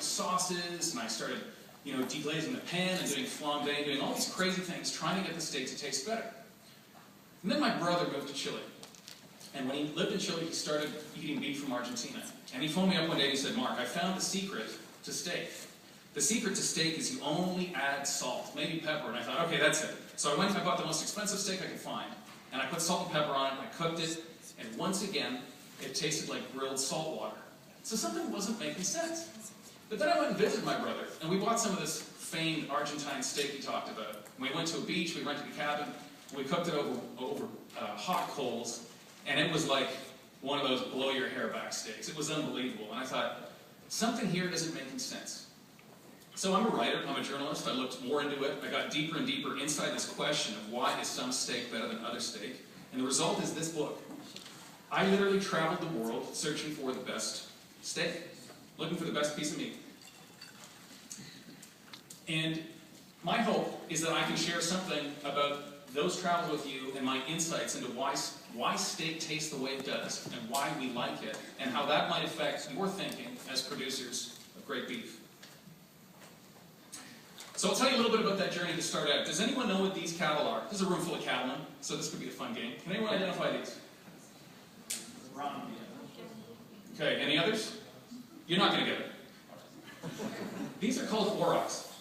sauces, and I started, deglazing the pan and doing flambe, doing all these crazy things, trying to get the steak to taste better. And then my brother moved to Chile. And when he lived in Chile, he started eating beef from Argentina. And he phoned me up one day and he said, Mark, I found the secret to steak. The secret to steak is you only add salt, maybe pepper. And I thought, okay, that's it. So I went and I bought the most expensive steak I could find. And I put salt and pepper on it, and I cooked it. And once again, it tasted like grilled salt water. So something wasn't making sense. But then I went and visited my brother, and we bought some of this famed Argentine steak he talked about. We went to a beach, we rented a cabin, we cooked it over hot coals, and it was like one of those blow-your-hair-back steaks. It was unbelievable, and I thought, something here isn't making sense. So I'm a writer, I'm a journalist, I looked more into it, I got deeper and deeper inside this question of why is some steak better than other steak, and the result is this book. I literally traveled the world searching for the best steak, looking for the best piece of meat. And my hope is that I can share something about those travels with you and my insights into why steak tastes the way it does and why we like it and how that might affect your thinking as producers of great beef. So I'll tell you a little bit about that journey to start out. Does anyone know what these cattle are? This is a room full of cattlemen, so this could be a fun game. Can anyone identify these? Okay, any others? You're not going to get it. These are called aurochs.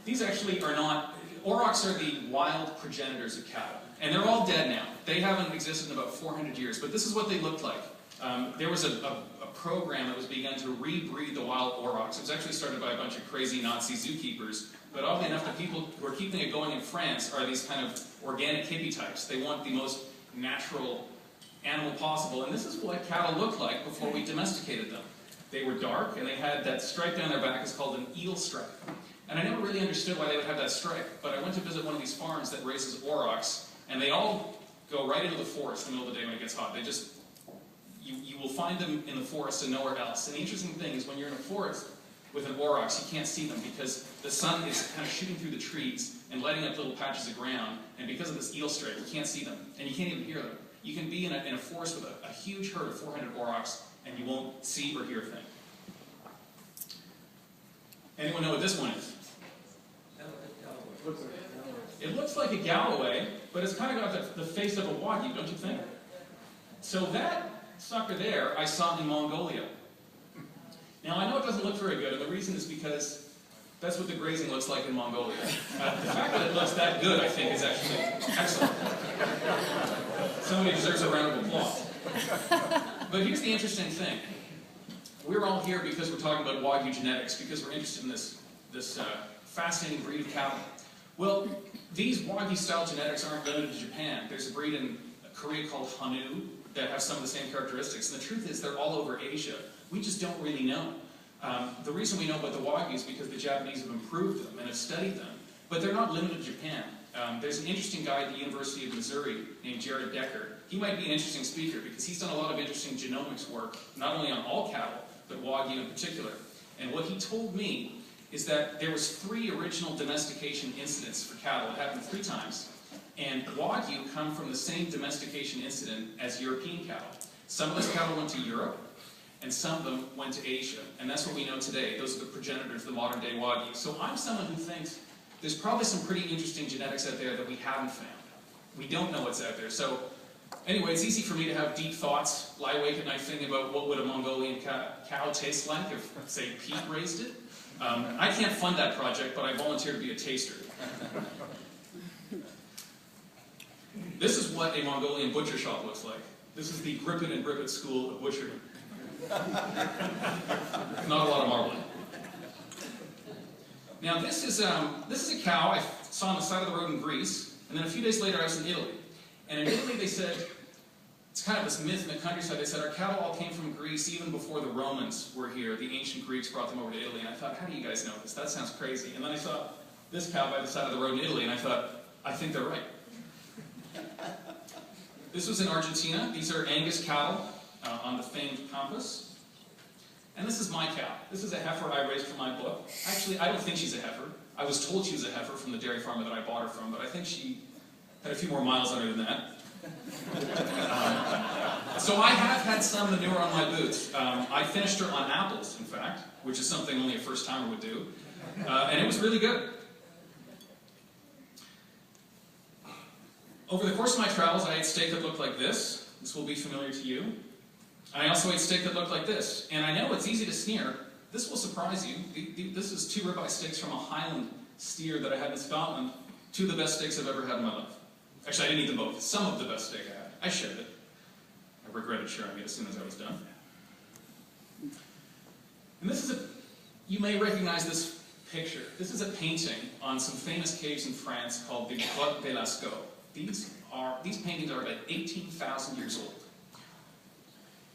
These actually are not... Aurochs are the wild progenitors of cattle. And they're all dead now. They haven't existed in about 400 years, but this is what they looked like. There was a program that was begun to rebreed the wild aurochs. It was actually started by a bunch of crazy Nazi zookeepers, but oddly enough, the people who are keeping it going in France are these kind of organic hippie types. They want the most natural animal possible, and this is what cattle looked like before we domesticated them. They were dark, and they had that stripe down their back. It's called an eel stripe. And I never really understood why they would have that stripe, but I went to visit one of these farms that raises aurochs, and they all go right into the forest in the middle of the day when it gets hot. They just, you will find them in the forest and nowhere else. And the interesting thing is when you're in a forest with an aurochs, you can't see them because the sun is kind of shooting through the trees and lighting up little patches of ground, and because of this eel stripe, you can't see them, and you can't even hear them. You can be in a forest with a huge herd of 400 aurochs, and you won't see or hear a thing. Anyone know what this one is? It looks like a Galloway, but it's kind of got the face of a Wagyu, don't you think? So that sucker there I saw in Mongolia. Now I know it doesn't look very good, and the reason is because that's what the grazing looks like in Mongolia. The fact that it looks that good, I think, is actually excellent. Somebody deserves a round of applause. But here's the interesting thing. We're all here because we're talking about Wagyu genetics, because we're interested in this fascinating breed of cattle. Well, these Wagyu-style genetics aren't limited to Japan. There's a breed in Korea called Hanu that have some of the same characteristics. And the truth is they're all over Asia. We just don't really know. The reason we know about the Wagyu is because the Japanese have improved them and have studied them. But they're not limited to Japan. There's an interesting guy at the University of Missouri named Jared Decker. He might be an interesting speaker because he's done a lot of interesting genomics work, not only on all cattle, but Wagyu in particular. And what he told me is that there was 3 original domestication incidents for cattle. It happened 3 times. And Wagyu come from the same domestication incident as European cattle. Some of those cattle went to Europe, and some of them went to Asia. And that's what we know today. Those are the progenitors of the modern day Wagyu. So I'm someone who thinks there's probably some pretty interesting genetics out there that we haven't found. We don't know what's out there. So anyway, it's easy for me to have deep thoughts, lie awake at night thinking about what would a Mongolian cow taste like if, say, Pete raised it. I can't fund that project, but I volunteered to be a taster. This is what a Mongolian butcher shop looks like. This is the Grippin and Grippet School of Butchering. Not a lot of marbling. Now this is a cow I saw on the side of the road in Greece, and then a few days later I was in Italy. And in Italy they said, it's kind of this myth in the countryside, they said our cattle all came from Greece even before the Romans were here. The ancient Greeks brought them over to Italy, and I thought, how do you guys know this? That sounds crazy. And then I saw this cow by the side of the road in Italy, and I thought, I think they're right. This was in Argentina. These are Angus cattle on the famed Pampas. And this is my cow. This is a heifer I raised for my book. Actually, I don't think she's a heifer. I was told she was a heifer from the dairy farmer that I bought her from, but I think she had a few more miles on her than that. So I have had some manure on my boots. I finished her on apples, in fact, which is something only a first-timer would do. And it was really good. Over the course of my travels, I ate steak that looked like this. This will be familiar to you. I also ate steak that looked like this. And I know it's easy to sneer. This will surprise you. This is 2 ribeye steaks from a Highland steer that I had in Scotland. 2 of the best steaks I've ever had in my life. Actually, I didn't eat them both. Some of the best steak I had. I shared it. I regretted sharing it as soon as I was done. And this is you may recognize this picture. This is a painting on some famous caves in France called the Grotte de Lascaux. These paintings are about 18,000 years old.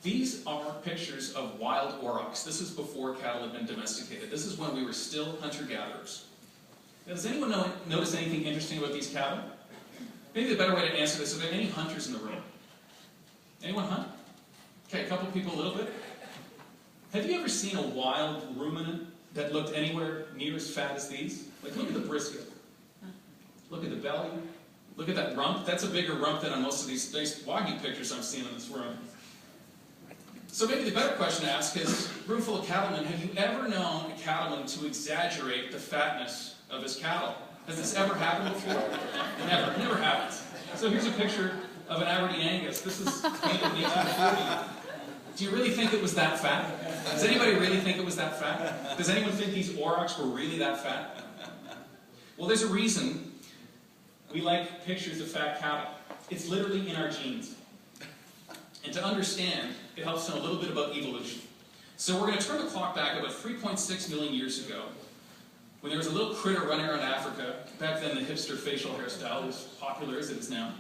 These are pictures of wild aurochs. This is before cattle had been domesticated. This is when we were still hunter-gatherers. Now, does anyone notice anything interesting about these cattle? Maybe the better way to answer this is, are there any hunters in the room? Anyone hunt? Okay, a couple people a little bit. Have you ever seen a wild ruminant that looked anywhere near as fat as these? Like, look at the brisket. Look at the belly. Look at that rump. That's a bigger rump than on most of these nice Wagyu pictures I'm seeing in this room. So maybe the better question to ask is, room full of cattlemen, have you ever known a cattleman to exaggerate the fatness of his cattle? Has this ever happened before? Never. It never happens. So here's a picture of an Aberdeen Angus. This is painted in 1840. Do you really think it was that fat? Does anybody really think it was that fat? Does anyone think these aurochs were really that fat? Well, there's a reason we like pictures of fat cattle. It's literally in our genes. And to understand, it helps to know a little bit about evolution. So we're going to turn the clock back about 3.6 million years ago, when there was a little critter running around Africa. Back then, the hipster facial hairstyle was popular as it is now.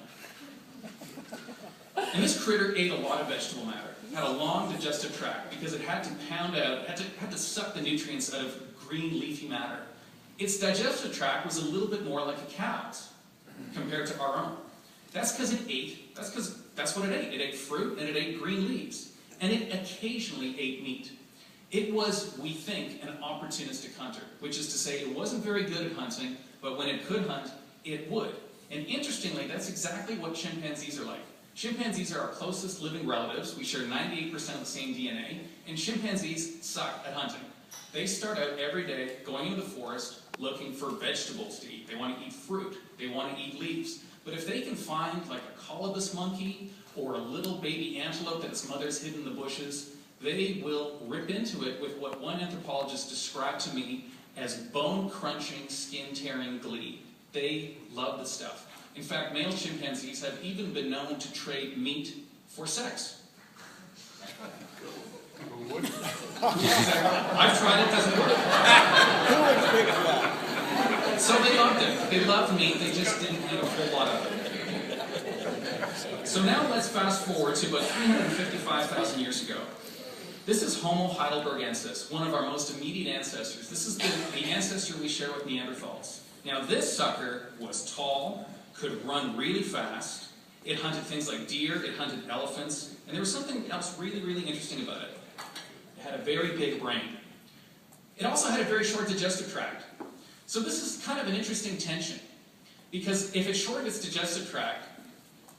And this critter ate a lot of vegetable matter. It had a long digestive tract because it had to pound out, had to suck the nutrients out of green leafy matter. Its digestive tract was a little bit more like a cow's compared to our own. That's because it ate, that's what it ate. It ate fruit and it ate green leaves. And it occasionally ate meat. It was, we think, an opportunistic hunter, which is to say it wasn't very good at hunting, but when it could hunt, it would. And interestingly, that's exactly what chimpanzees are like. Chimpanzees are our closest living relatives. We share 98% of the same DNA, and chimpanzees suck at hunting. They start out every day going into the forest looking for vegetables to eat. They want to eat fruit. They want to eat leaves. But if they can find like a colobus monkey or a little baby antelope that its mother's hidden in the bushes, they will rip into it with what one anthropologist described to me as bone-crunching, skin-tearing glee. They love the stuff. In fact, male chimpanzees have even been known to trade meat for sex. I've tried it, doesn't work. So they loved it. They loved meat, they just didn't eat a whole lot of it. So now let's fast forward to about 355,000 years ago. This is Homo heidelbergensis, one of our most immediate ancestors. This is the ancestor we share with Neanderthals. Now this sucker was tall, could run really fast. It hunted things like deer, it hunted elephants, and there was something else really, really interesting about it. It had a very big brain. It also had a very short digestive tract. So this is kind of an interesting tension, because if it shorted its digestive tract,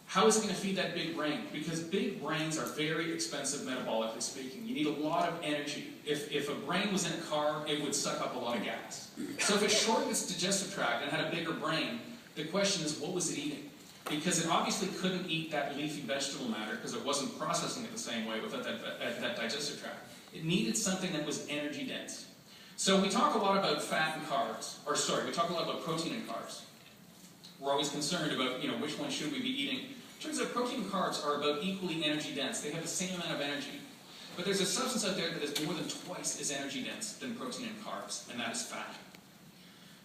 how is it going to feed that big brain? Because big brains are very expensive metabolically speaking. You need a lot of energy. If a brain was in a car, it would suck up a lot of gas. So if it shorted its digestive tract and had a bigger brain, the question is, what was it eating? Because it obviously couldn't eat that leafy vegetable matter because it wasn't processing it the same way without that digestive tract. It needed something that was energy dense. So we talk a lot about fat and carbs, we talk a lot about protein and carbs. We're always concerned about, which one should we be eating. Turns out protein and carbs are about equally energy dense. They have the same amount of energy. But there's a substance out there that is more than twice as energy dense than protein and carbs, and that is fat.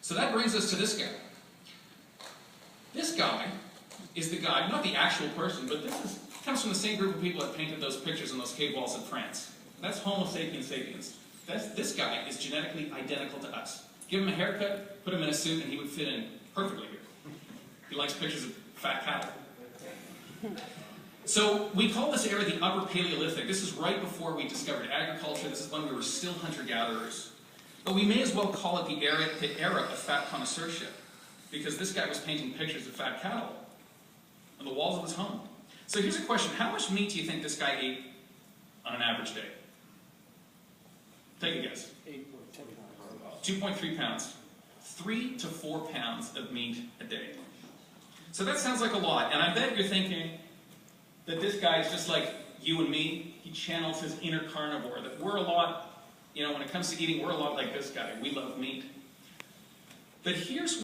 So that brings us to this guy. This guy is the guy, not the actual person, but this comes from the same group of people that painted those pictures on those cave walls in France. That's Homo sapiens sapiens. This guy is genetically identical to us. Give him a haircut, put him in a suit, and he would fit in perfectly here. He likes pictures of fat cattle. So we call this era the Upper Paleolithic. This is right before we discovered agriculture. This is when we were still hunter-gatherers. But we may as well call it the era of fat connoisseurship, because this guy was painting pictures of fat cattle. on the walls of his home. So here's a question. How much meat do you think this guy ate on an average day? Take a guess. 2.3 pounds. 3 to 4 pounds of meat a day. So that sounds like a lot. And I bet you're thinking that this guy is just like you and me. He channels his inner carnivore. That we're a lot, when it comes to eating, we're a lot like this guy. We love meat. But here's